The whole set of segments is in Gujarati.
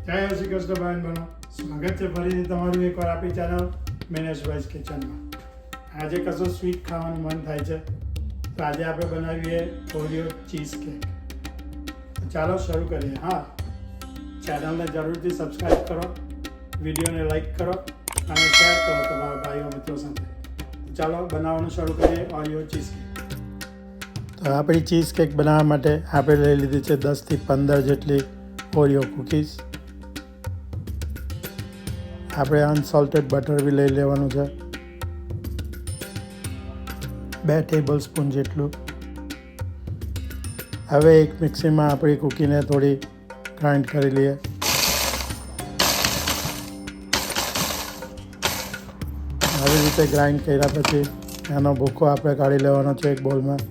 જય શ્રી કૃષ્ણ બહેન બનો, સ્વાગત છે ફરીથી તમારું એકવાર આપણી ચેનલ મેનેશભાઈઝ કિચનમાં। આજે કશું સ્વીટ ખાવાનું મન થાય છે તો આજે આપણે બનાવીએ ઓરિયો ચીઝ કેક। તો ચાલો શરૂ કરીએ। હા, ચેનલને જરૂરથી સબસ્ક્રાઈબ કરો, વિડીયોને લાઈક કરો અને શેર કરો તમારા ભાઈઓ મિત્રો સાથે। તો ચાલો બનાવવાનું શરૂ કરીએ ઓરિયો ચીઝ કેક। તો આપણી ચીઝ કેક બનાવવા માટે આપણે લઈ લીધી છે 10 થી 15 જેટલી ઓરિયો કૂકીઝ। આપણે અનસોલ્ટેડ બટર બી લઈ લેવાનું છે 2 ટેબલ સ્પૂન જેટલું। હવે એક મિક્સીમાં આપણી કૂકીને થોડી ગ્રાઇન્ડ કરી લઈએ। આવી રીતે ગ્રાઇન્ડ કર્યા પછી એનો ભૂકો આપણે કાઢી લેવાનો છે એક બોલમાં।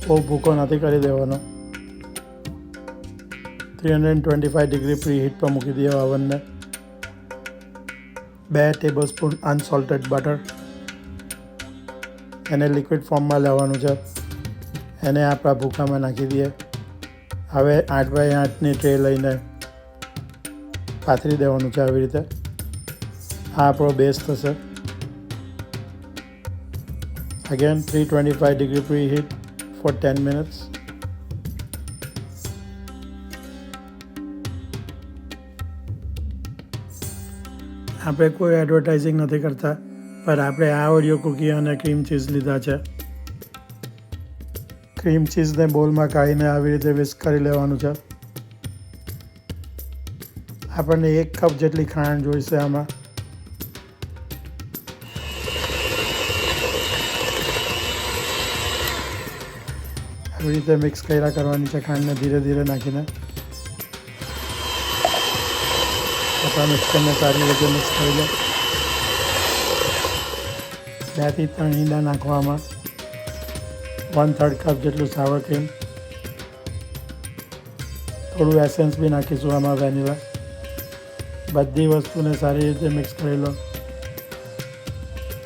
બહુ ભૂકો નથી કરી દેવાનો। 325 ડિગ્રી પ્રી હીટ પર મૂકી દઈએ ઓવનને। 2 ટેબલ સ્પૂન અનસોલ્ટેડ બટર, એને લિક્વિડ ફોર્મમાં લેવાનું છે, એને આપણા ભૂકામાં નાખી દઈએ। હવે 8x8ની ટ્રે લઈને પાથરી દેવાનું છે આવી રીતે। આ આપણો બેઝ થશે। Again 325 degree preheat for 10 minutes. આપણે કોઈ એડવર્ટાઇઝિંગ નથી કરતા, પણ આપણે આ ઓરિયો કૂકી અને ક્રીમ ચીઝ લીધા છે। ક્રીમ ચીઝને બોલમાં કાઢીને આવી રીતે વિસ્ક કરી લેવાનું છે। આપણને 1 કપ જેટલી ખાંડ જોઈશે આમાં। આવી રીતે મિક્સ કર્યા કરવાની છે ખાંડને ધીરે ધીરે નાખીને। આપણા મિક્સરને સારી રીતે મિક્સ કરી લો। 2 થી 3 ઈંડા નાખવામાં, 1/3 કપ જેટલું સાવર ક્રીમ, થોડું એસેન્સ બી નાખીશું આમાં વેનીલા। બધી વસ્તુને સારી રીતે મિક્સ કરી લો।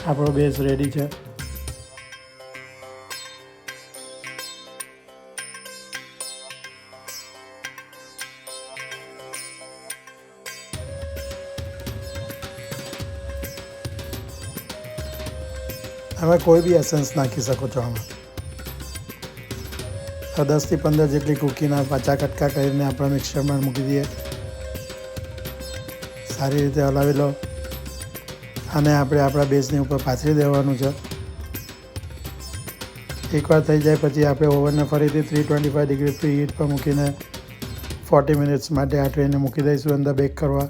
આપણો બેઝ રેડી છે। હવે કોઈ બી એસેન્સ નાખી શકો છો આમાં। 10 થી 15 જેટલી કૂકીના પાછા કટકા કરીને આપણા મિક્સરમાં મૂકી દઈએ। સારી રીતે હલાવી લો અને આપણે આપણા બેઝની ઉપર પાથરી દેવાનું છે। એકવાર થઈ જાય પછી આપણે ઓવનને ફરીથી 325 ડિગ્રી પ્રી હીટ પર મૂકીને 40 મિનિટ્સ માટે આ ટ્રેને મૂકી દઈશું અંદર બેક કરવા।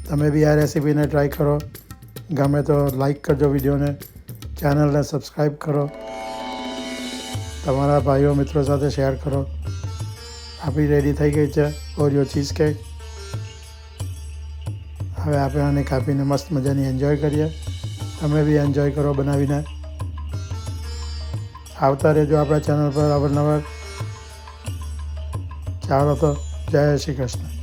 તમે બી આ રેસીપીને ટ્રાય કરો। ગમે તો લાઈક કરજો વિડીયોને, ચેનલને સબસ્ક્રાઈબ કરો, તમારા ભાઈઓ મિત્રો સાથે શેર કરો। આપણી રેડી થઈ ગઈ છે ઓરિયો ચીઝ કેક। હવે આપણે આને કાપીને મસ્ત મજાની એન્જોય કરીએ। તમે બી એન્જોય કરો બનાવીને। આવતા રહેજો આપણા ચેનલ પર અવારનવાર। ચાલો તો જય શ્રી કૃષ્ણ।